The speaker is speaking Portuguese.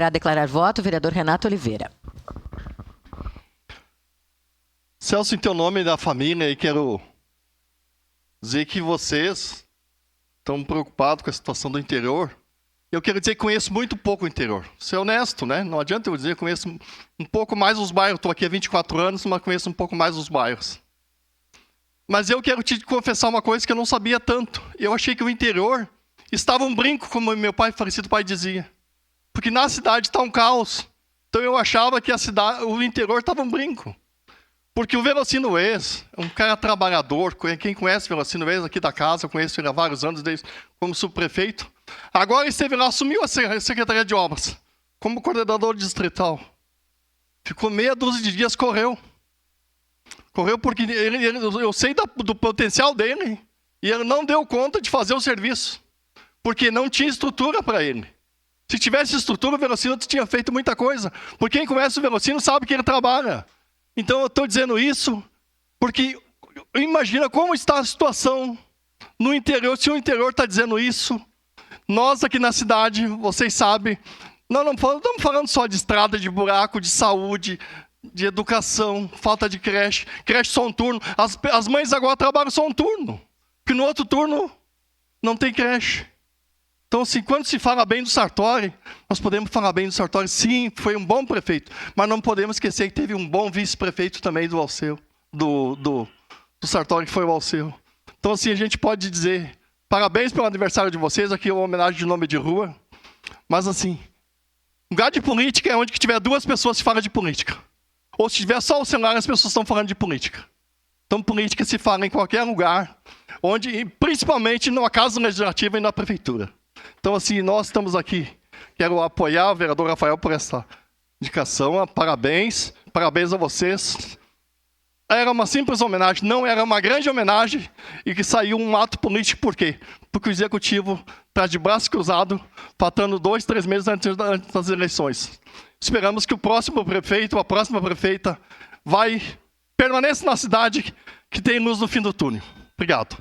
Para declarar voto, o vereador Renato Oliveira. Celso, em teu nome da família, eu quero dizer que vocês estão preocupados com a situação do interior. Eu quero dizer que conheço muito pouco o interior. Ser honesto, né? Não adianta eu dizer que conheço um pouco mais os bairros. Estou aqui há 24 anos, mas conheço um pouco mais os bairros. Mas eu quero te confessar uma coisa que eu não sabia tanto. Eu achei que o interior estava um brinco, como meu pai, falecido pai, dizia. Porque na cidade está um caos. Então eu achava que o interior estava um brinco. Porque o Velocino Ex é um cara trabalhador. Quem conhece o Velocino Ex aqui da casa, eu conheço ele há vários anos, desde como subprefeito. Agora esteve lá, assumiu a Secretaria de Obras, como coordenador distrital. Ficou meia dúzia de dias, correu. Correu porque eu sei do potencial dele e ele não deu conta de fazer o serviço. Porque não tinha estrutura para ele. Se tivesse estrutura, o Velocino tinha feito muita coisa. Porque quem conhece o Velocino sabe que ele trabalha. Então eu estou dizendo isso porque imagina como está a situação no interior. Se o interior está dizendo isso, nós aqui na cidade, vocês sabem, nós não estamos falando só de estrada, de buraco, de saúde, de educação, falta de creche só um turno. As mães agora trabalham só um turno, porque no outro turno não tem creche. Então, assim, quando se fala bem do Sartori, nós podemos falar bem do Sartori, sim, foi um bom prefeito, mas não podemos esquecer que teve um bom vice-prefeito também do Alceu, do Sartori, que foi o Alceu. Então, assim, a gente pode dizer, parabéns pelo aniversário de vocês, aqui é uma homenagem de nome de rua, mas, assim, lugar de política é onde que tiver duas pessoas que falam de política. Ou se tiver só o celular, as pessoas estão falando de política. Então, política se fala em qualquer lugar, principalmente na Casa Legislativa e na Prefeitura. Então, assim, nós estamos aqui. Quero apoiar o vereador Rafael por essa indicação. Parabéns. Parabéns a vocês. Era uma simples homenagem, não era uma grande homenagem e que saiu um ato político. Por quê? Porque o Executivo está de braço cruzado, faltando 2, 3 meses antes das eleições. Esperamos que o próximo prefeito, a próxima prefeita, permaneça na cidade que tem luz no fim do túnel. Obrigado.